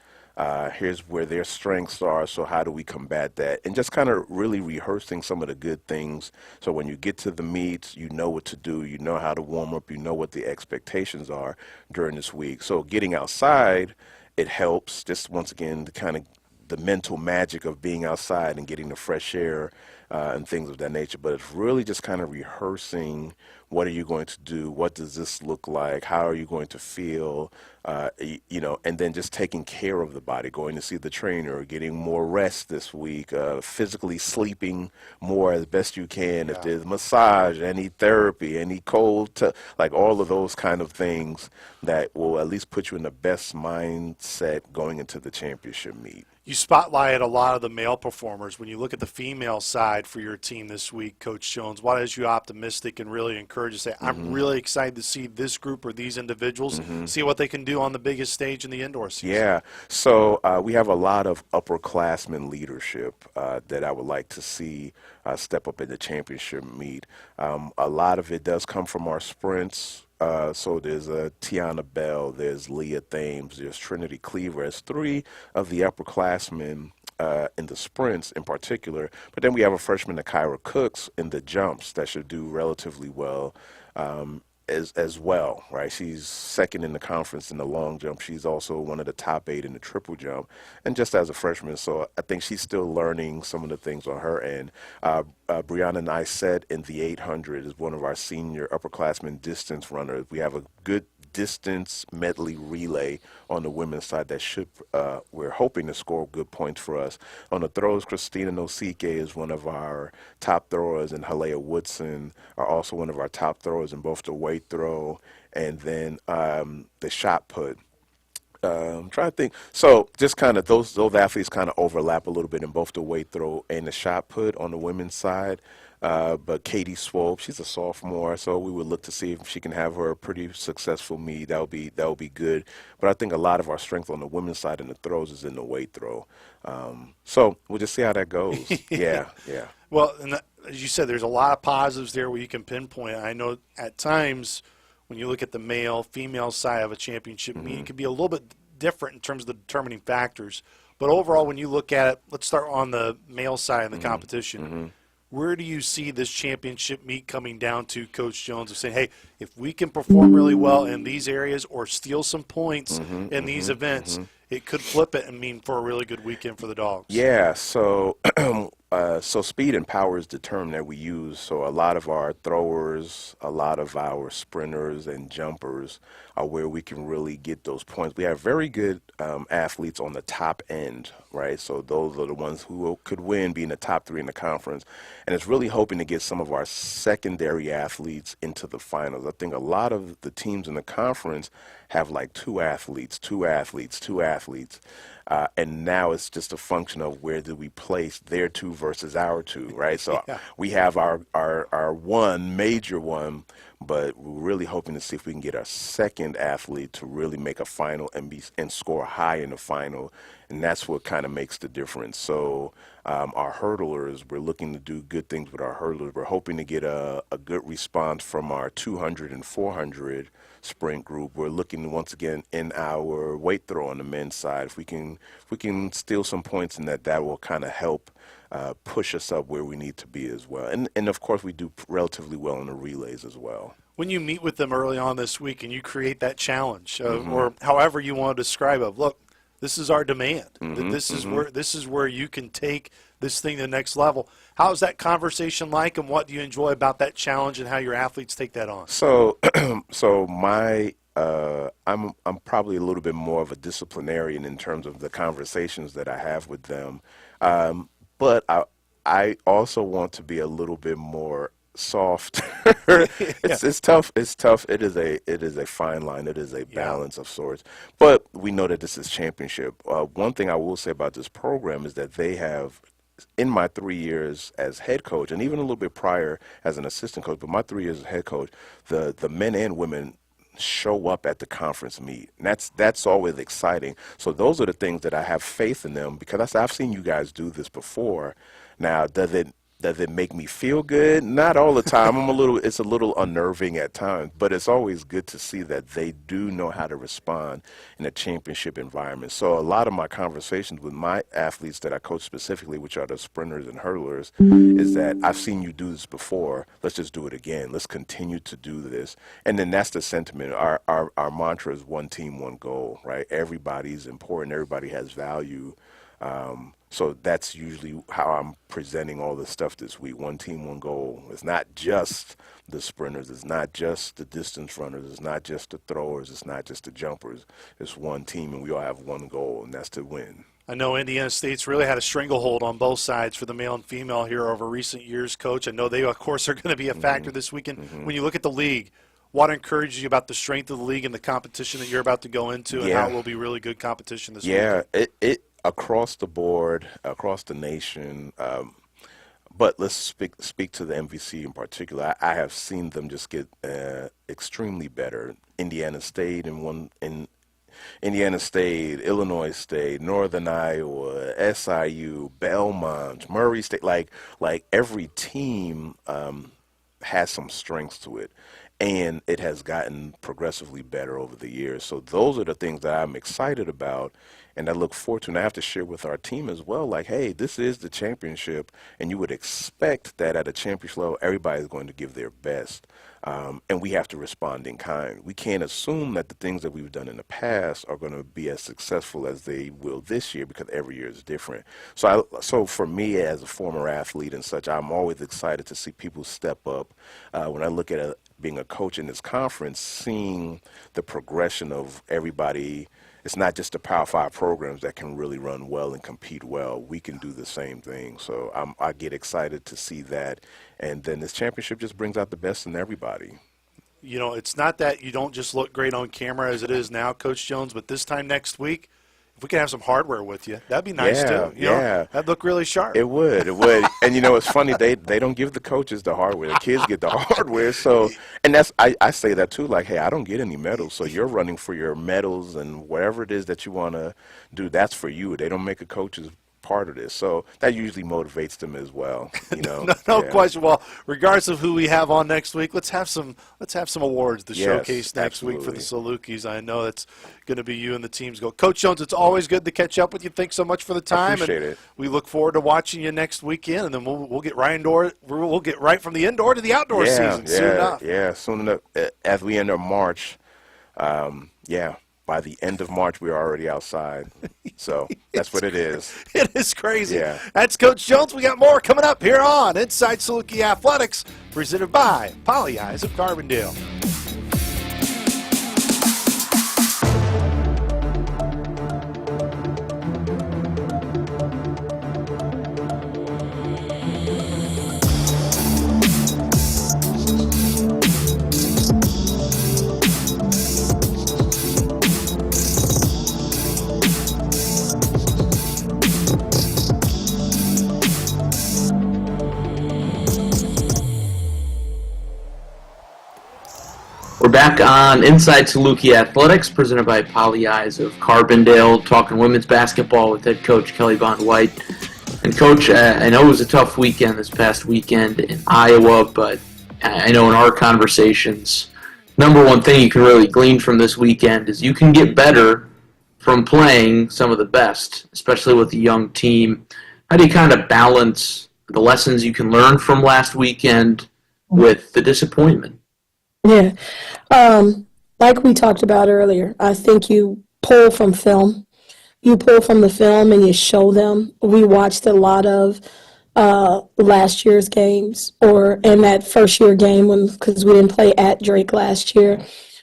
Here's where their strengths are, so how do we combat that? And just kind of really rehearsing some of the good things, so when you get to the meets, you know what to do, you know how to warm up, you know what the expectations are during this week. So getting outside, it helps, just once again, the mental magic of being outside and getting the fresh air and things of that nature. But it's really just kind of rehearsing, what are you going to do? What does this look like? How are you going to feel? And then just taking care of the body, going to see the trainer, getting more rest this week, physically sleeping more as best you can. If there's massage, any therapy, any cold, like all of those kind of things that will at least put you in the best mindset going into the championship meet. You spotlight a lot of the male performers. When you look at the female side for your team this week, Coach Jones, what has you optimistic and really encouraged to say, I'm really excited to see this group or these individuals, see what they can do on the biggest stage in the indoor season? Yeah, so we have a lot of upperclassmen leadership that I would like to see step up in the championship meet. A lot of it does come from our sprints. So there's Tiana Bell, there's Leah Thames, there's Trinity Cleaver as three of the upperclassmen in the sprints in particular. But then we have a freshman, Kyra Cooks, in the jumps that should do relatively well as well, right? She's second in the conference in the long jump. She's also one of the top 8 in the triple jump, and just as a freshman. So I think she's still learning some of the things on her end. Brianna Nisette in the 800 is one of our senior upperclassmen distance runners. We have a good distance medley relay on the women's side that should, we're hoping to score good points for us. On the throws, Christina Nosike is one of our top throwers, and Halea Woodson are also one of our top throwers in both the weight throw and then the shot put. I'm trying to think. So just kind of those athletes kind of overlap a little bit in both the weight throw and the shot put on the women's side. But Katie Swope, she's a sophomore, so we would look to see if she can have her a pretty successful meet. That would be good. But I think a lot of our strength on the women's side in the throws is in the weight throw. So we'll just see how that goes. Yeah. Well, and as you said, there's a lot of positives there where you can pinpoint. I know at times when you look at the male, female side of a championship meet, it can be a little bit different in terms of the determining factors. But overall, when you look at it, let's start on the male side of the competition. Where do you see this championship meet coming down to, Coach Jones, of saying, hey, if we can perform really well in these areas or steal some points in these events, it could flip it and mean for a really good weekend for the Dogs? Yeah, so so speed and power is the term that we use. So a lot of our throwers, a lot of our sprinters and jumpers are where we can really get those points. We have very good athletes on the top end, right? So those are the ones who could win, be in the top 3 in the conference. And it's really hoping to get some of our secondary athletes into the finals. I think a lot of the teams in the conference have like 2 athletes. And now it's just a function of where do we place their 2 versus our 2, right? So we have our one major one, but we're really hoping to see if we can get our second athlete to really make a final and score high in the final, and that's what kind of makes the difference. So our hurdlers, we're looking to do good things with our hurdlers. We're hoping to get a good response from our 200 and 400 sprint group. We're looking once again in our weight throw on the men's side. If we can steal some points in that, that will kind of help push us up where we need to be as well. And of course, we do relatively well in the relays as well. When you meet with them early on this week and you create that challenge, or however you want to describe it, look, this is our demand. This is where you can take this thing to the next level. How's that conversation like, and what do you enjoy about that challenge, and how your athletes take that on? So, I'm probably a little bit more of a disciplinarian in terms of the conversations that I have with them, but I also want to be a little bit more soft. It's tough. It's tough. It is a fine line. It is a balance of sorts. But we know that this is championship. One thing I will say about this program is that they have, in my 3 years as head coach, and even a little bit prior as an assistant coach, but my 3 years as head coach, the men and women show up at the conference meet. And that's always exciting. So those are the things that I have faith in them, because I've seen you guys do this before. Now, does it make me feel good? Not all the time. It's a little unnerving at times, but it's always good to see that they do know how to respond in a championship environment. So a lot of my conversations with my athletes that I coach specifically, which are the sprinters and hurdlers, is that I've seen you do this before. Let's just do it again. Let's continue to do this. And then that's the sentiment. Our mantra is one team, one goal, right? Everybody's important. Everybody has value. So that's usually how I'm presenting all this stuff this week. One team, one goal. It's not just the sprinters. It's not just the distance runners. It's not just the throwers. It's not just the jumpers. It's one team, and we all have one goal, and that's to win. I know Indiana State's really had a stranglehold on both sides for the male and female here over recent years, Coach. I know they, of course, are going to be a factor this weekend. When you look at the league, what encourages you about the strength of the league and the competition that you're about to go into, and how it will be really good competition this weekend? Yeah, across the board, across the nation. But let's speak to the MVC in particular. I have seen them just get extremely better. Indiana State Indiana State, Illinois State, Northern Iowa, SIU, Belmont, Murray State. Like every team has some strengths to it. And it has gotten progressively better over the years. So those are the things that I'm excited about, and I look forward to. And I have to share with our team as well, like, hey, this is the championship, and you would expect that at a championship level, everybody's going to give their best. And we have to respond in kind. We can't assume that the things that we've done in the past are going to be as successful as they will this year, because every year is different. So for me, as a former athlete and such, I'm always excited to see people step up. When I look at being a coach in this conference, seeing the progression of everybody. It's not just the Power 5 programs that can really run well and compete well. We can do the same thing. So I get excited to see that. And then this championship just brings out the best in everybody. You know, it's not that you don't just look great on camera as it is now, Coach Jones, but this time next week, if we could have some hardware with you, that'd be nice too. You know, that'd look really sharp. It would. And you know, it's funny, they don't give the coaches the hardware. The kids get the hardware. So, and that's I say that too. Like, hey, I don't get any medals, so you're running for your medals, and whatever it is that you want to do, that's for you. They don't make a coach's part of this, so that usually motivates them as well. You know, no question. Well, regardless of who we have on next week, let's have some awards to showcase next week for the Salukis. I know it's going to be you and the team's goal. Coach Jones, it's always good to catch up with you. Thanks so much for the time. Appreciate it. We look forward to watching you next weekend, and then we'll get we'll get right from the indoor to the outdoor season soon enough. Yeah, soon enough. As we enter March, by the end of March, we're already outside. So that's what it is. It is crazy. Yeah. That's Coach Jones. We got more coming up here on Inside Saluki Athletics, presented by Pagliai of Carbondale. back on Inside Saluki Athletics, presented by Pagliai of Carbondale, talking women's basketball with head coach Kelly Bond White. And Coach, I know it was a tough weekend this past weekend in Iowa, but I know in our conversations, number one thing you can really glean from this weekend is you can get better from playing some of the best, especially with a young team. How do you kind of balance the lessons you can learn from last weekend with the disappointment? Yeah. Like we talked about earlier, I think you pull from film. You pull from the film and you show them. We watched a lot of last year's games, or in that first year game because we didn't play at Drake last year,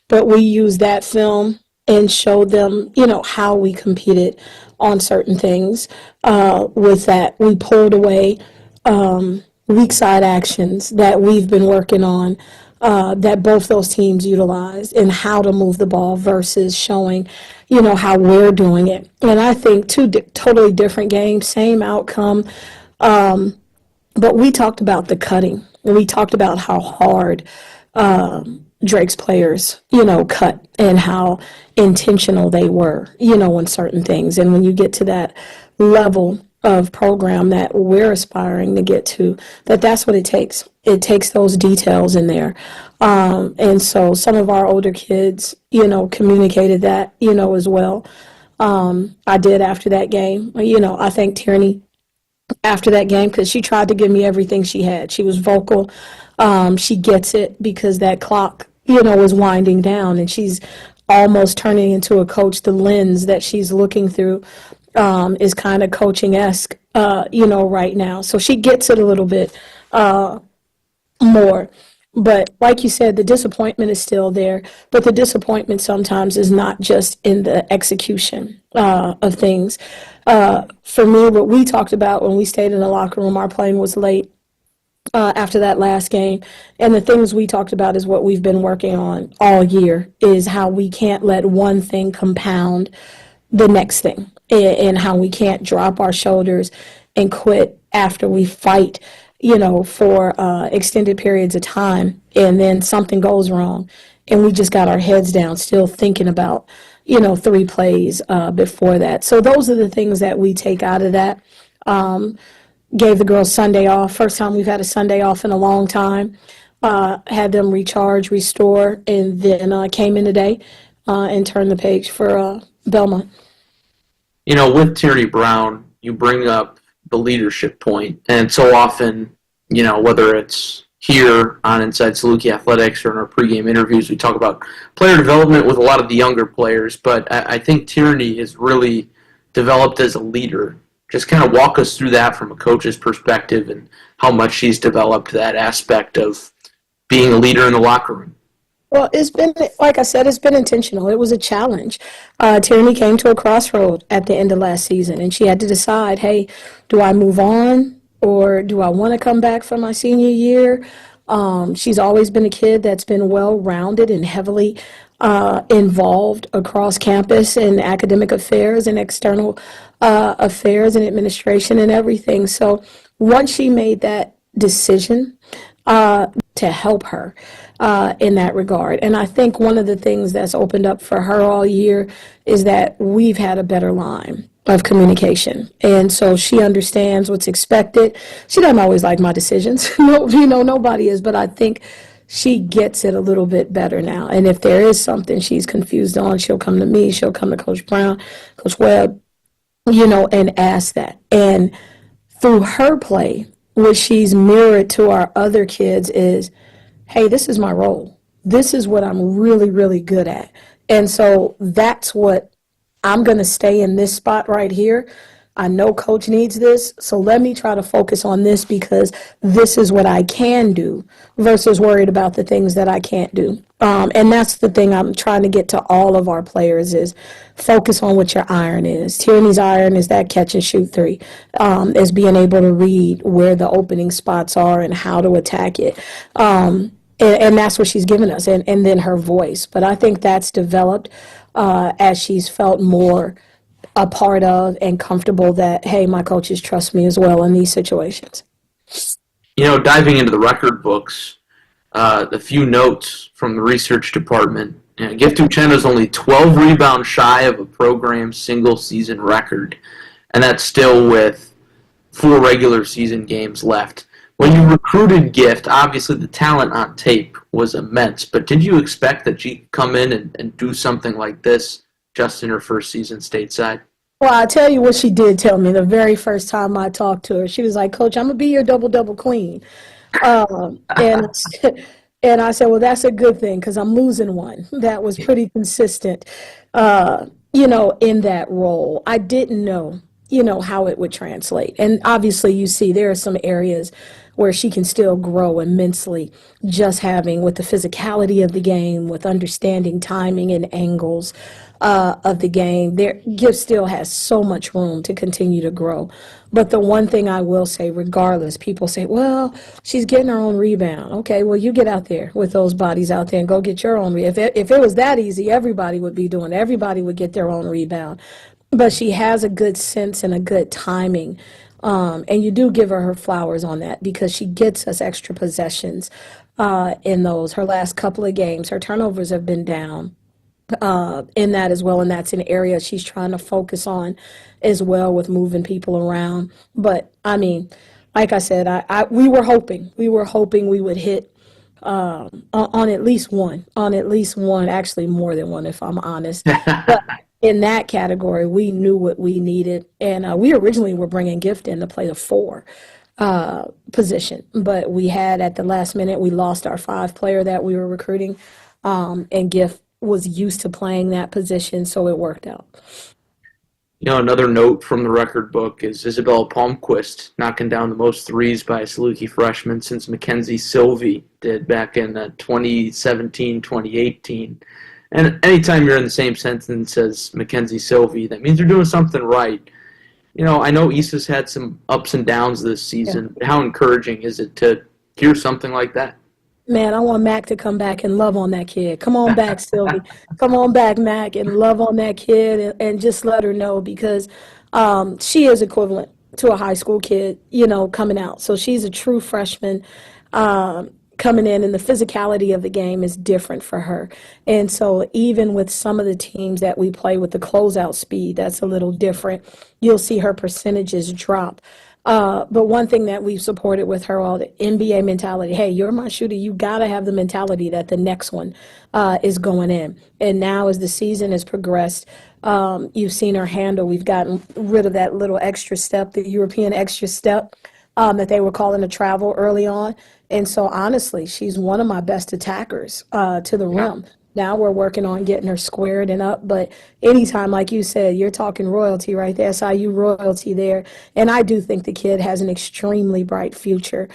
but we used that film and showed them, how we competed on certain things. With that, we pulled away weak side actions that we've been working on, that both those teams utilized, and how to move the ball versus showing, how we're doing it. And I think two totally different games, same outcome. But we talked about the cutting. We talked about how hard Drake's players, cut, and how intentional they were, in certain things. And when you get to that level of program that we're aspiring to get to, that's what it takes. It takes those details in there. And so some of our older kids, communicated that, as well. I did after that game. I thank Tierney after that game because she tried to give me everything she had. She was vocal. She gets it because that clock, is winding down, and she's almost turning into a coach. The lens that she's looking through is kind of coaching-esque, right now. So she gets it a little bit more. But like you said, the disappointment is still there. But the disappointment sometimes is not just in the execution of things. For me, what we talked about when we stayed in the locker room, our plane was late after that last game. And the things we talked about is what we've been working on all year, is how we can't let one thing compound the next thing, and how we can't drop our shoulders and quit after we fight, for extended periods of time, and then something goes wrong, and we just got our heads down, still thinking about, 3 plays before that. So those are the things that we take out of that. Gave the girls Sunday off. First time we've had a Sunday off in a long time. Had them recharge, restore, and then came in today and turned the page for Belmont. With Tierney Brown, you bring up the leadership point, and so often, whether it's here on Inside Saluki Athletics or in our pregame interviews, we talk about player development with a lot of the younger players, but I think Tierney has really developed as a leader. Just kind of walk us through that from a coach's perspective and how much she's developed that aspect of being a leader in the locker room. Well, it's been, like I said, it's been intentional. It was a challenge. Tierney came to a crossroad at the end of last season, and she had to decide, hey, do I move on or do I want to come back for my senior year? She's always been a kid that's been well-rounded and heavily involved across campus in academic affairs and external affairs and administration and everything. So once she made that decision to help her in that regard. And I think one of the things that's opened up for her all year is that we've had a better line of communication. And so she understands what's expected. She doesn't always like my decisions. No, nobody is, but I think she gets it a little bit better now. And if there is something she's confused on, she'll come to me, she'll come to Coach Brown, Coach Webb, and ask that. And through her play, what she's mirrored to our other kids is, hey, this is my role. This is what I'm really, really good at. And so that's what I'm going to stay in this spot right here. I know Coach needs this, so let me try to focus on this because this is what I can do versus worried about the things that I can't do. And that's the thing I'm trying to get to all of our players is focus on what your iron is. Tierney's iron is that catch and shoot 3, is being able to read where the opening spots are and how to attack it. And that's what she's given us, and then her voice. But I think that's developed as she's felt more a part of and comfortable that, hey, my coaches trust me as well in these situations. Diving into the record books, the few notes from the research department. Gift Uchenna is only 12 rebounds shy of a program single-season record, and that's still with 4 regular season games left. When you recruited Gift, obviously the talent on tape was immense, but did you expect that she could come in and do something like this just in her first season stateside? Well, I'll tell you what she did tell me the very first time I talked to her. She was like, Coach, I'm going to be your double-double queen. And and I said, well, that's a good thing because I'm losing one. That was pretty consistent, in that role. I didn't know, how it would translate. And obviously, you see there are some areas where she can still grow immensely, just having with the physicality of the game, with understanding timing and angles of the game. Their gift still has so much room to continue to grow. But the one thing I will say, regardless, people say, well, she's getting her own rebound. Okay, well, you get out there with those bodies out there and go get your own rebound. If it was that easy, everybody would be doing it. Everybody would get their own rebound. But she has a good sense and a good timing. And you do give her flowers on that because she gets us extra possessions in those. Her last couple of games, her turnovers have been down in that as well, and that's an area she's trying to focus on as well with moving people around. But I mean, like I said, we were hoping we would hit on at least one, actually more than one if I'm honest. But in that category, we knew what we needed, and we originally were bringing Gift in to play the 4 position, but we had at the last minute we lost our 5 player that we were recruiting, and Gift was used to playing that position, so it worked out. Another note from the record book is Isabella Palmquist knocking down the most threes by a Saluki freshman since Mackenzie Sylvie did back in 2017, 2018. And anytime you're in the same sentence as Mackenzie Sylvie, that means you're doing something right. I know Issa's had some ups and downs this season, but how encouraging is it to hear something like that? Man, I want Mac to come back and love on that kid. Come on back, Sylvie. Come on back, Mac, and love on that kid and just let her know because she is equivalent to a high school kid, coming out. So she's a true freshman coming in, and the physicality of the game is different for her. And so even with some of the teams that we play with the closeout speed, that's a little different. You'll see her percentages drop. But one thing that we've supported with her all the NBA mentality, hey, you're my shooter. You got to have the mentality that the next one is going in. And now as the season has progressed, you've seen her handle. We've gotten rid of that little extra step, the European extra step that they were calling a travel early on. And so honestly, she's one of my best attackers to the rim. Now we're working on getting her squared and up, but anytime, like you said, you're talking royalty right there, SIU royalty there, and I do think the kid has an extremely bright future.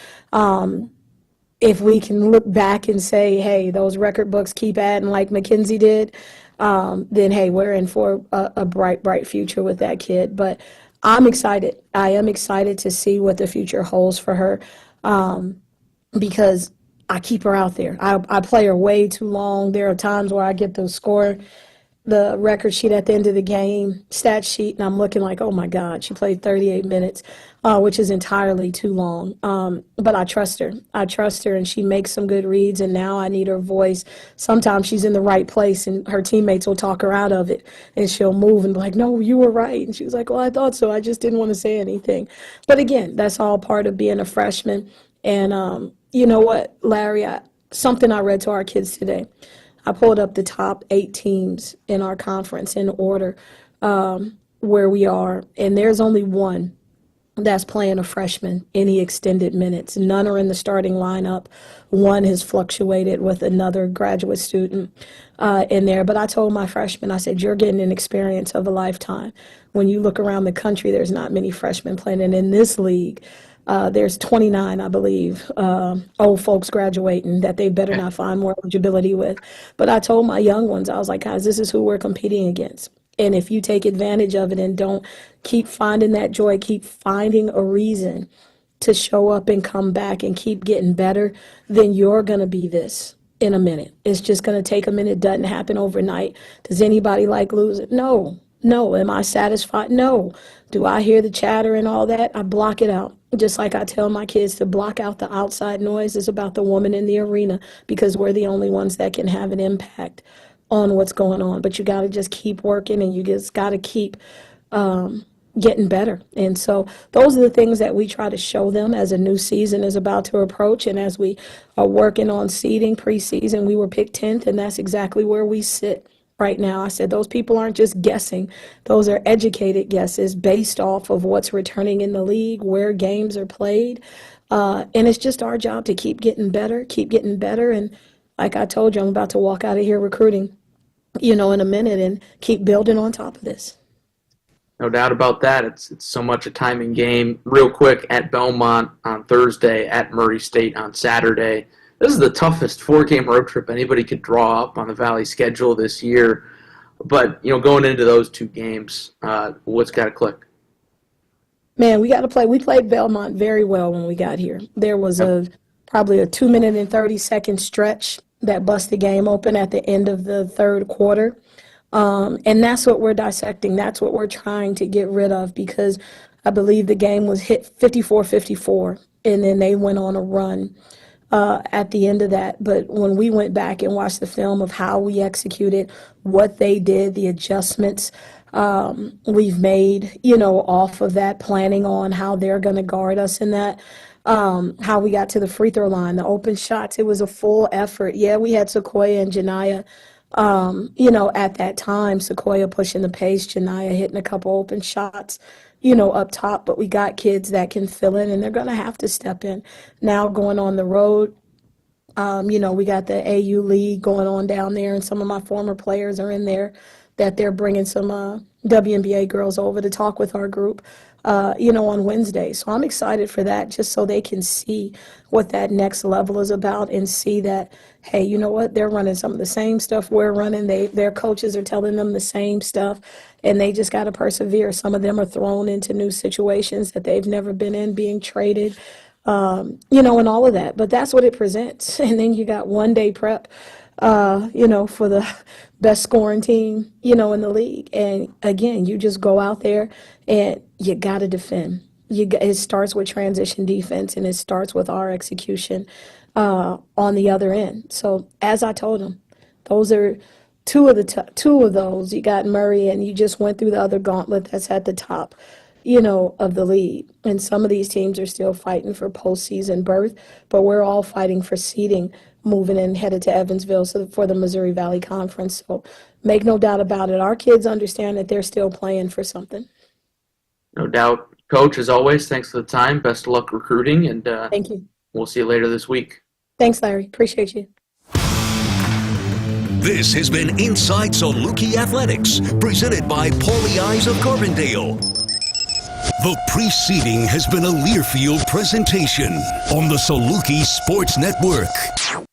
If we can look back and say, hey, those record books keep adding like Mackenzie did, then, hey, we're in for a bright future with that kid. But I'm excited. I am excited to see what the future holds for her because I keep her out there. I play her way too long. There are times where I get the record sheet at the end of the game, stat sheet, and I'm looking like, oh my God, she played 38 minutes, which is entirely too long. But I trust her. And she makes some good reads, and now I need her voice. Sometimes she's in the right place, and her teammates will talk her out of it, and she'll move and be like, no, you were right. And she was like, well, I thought so. I just didn't want to say anything. But again, that's all part of being a freshman. And you know what, Larry, something I read to our kids today. I pulled up the top 8 teams in our conference in order where we are, and there's only one that's playing a freshman any extended minutes. None are in the starting lineup. One has fluctuated with another graduate student in there. But I told my freshmen, I said, you're getting an experience of a lifetime. When you look around the country, there's not many freshmen playing. And in this league, there's 29, I believe, old folks graduating that they better not find more eligibility with. But I told my young ones, I was like, guys, this is who we're competing against. And if you take advantage of it and don't keep finding that joy, keep finding a reason to show up and come back and keep getting better, then you're going to be this in a minute. It's just going to take a minute. It doesn't happen overnight. Does anybody like losing? No. No. Am I satisfied? No. Do I hear the chatter and all that? I block it out. Just like I tell my kids to block out the outside noise. It's about the woman in the arena, because we're the only ones that can have an impact on what's going on. But you got to just keep working, and you just got to keep getting better. And so those are the things that we try to show them as a new season is about to approach. And as we are working on seeding preseason, we were picked 10th, and that's exactly where we sit right now. I said those people aren't just guessing. Those are educated guesses based off of what's returning in the league, where games are played. And it's just our job to keep getting better, keep getting better. And like I told you, I'm about to walk out of here recruiting, in a minute, and keep building on top of this. No doubt about that. It's so much a timing game. Real quick, at Belmont on Thursday, at Murray State on Saturday. This is the toughest 4-game road trip anybody could draw up on the Valley schedule this year. But, going into those 2 games, what's got to click? Man, we got to play. We played Belmont very well when we got here. There was probably a 2-minute and 30-second stretch that bust the game open at the end of the third quarter. And that's what we're dissecting. That's what we're trying to get rid of, because I believe the game was hit 54-54, and then they went on a run at the end of that. But when we went back and watched the film of how we executed, what they did, the adjustments we've made, off of that, planning on how they're going to guard us in that, how we got to the free throw line, the open shots, it was a full effort. Yeah, we had Sequoia and Janiyah. At that time, Sequoia pushing the pace, Janiyah hitting a couple open shots, up top. But we got kids that can fill in, and they're going to have to step in. Now going on the road, we got the AU League going on down there, and some of my former players are in there that they're bringing some WNBA girls over to talk with our group, on Wednesday. So I'm excited for that, just so they can see what that next level is about and see that, hey, you know what, they're running some of the same stuff we're running. Their coaches are telling them the same stuff, and they just got to persevere. Some of them are thrown into new situations that they've never been in, being traded, and all of that. But that's what it presents. And then you got 1-day prep, for the best scoring team, in the league. And again, you just go out there and you got to defend. It starts with transition defense, and it starts with our execution on the other end. So as I told them, those are two of those. You got Murray, and you just went through the other gauntlet that's at the top, of the league. And some of these teams are still fighting for postseason berth, but we're all fighting for seeding, moving in, headed to Evansville for the Missouri Valley Conference. So make no doubt about it. Our kids understand that they're still playing for something. No doubt. Coach, as always, thanks for the time. Best of luck recruiting, and thank you. We'll see you later this week. Thanks, Larry. Appreciate you. This has been Inside Saluki Athletics, presented by Pagliai of Carbondale. The preceding has been a Learfield presentation on the Saluki Sports Network.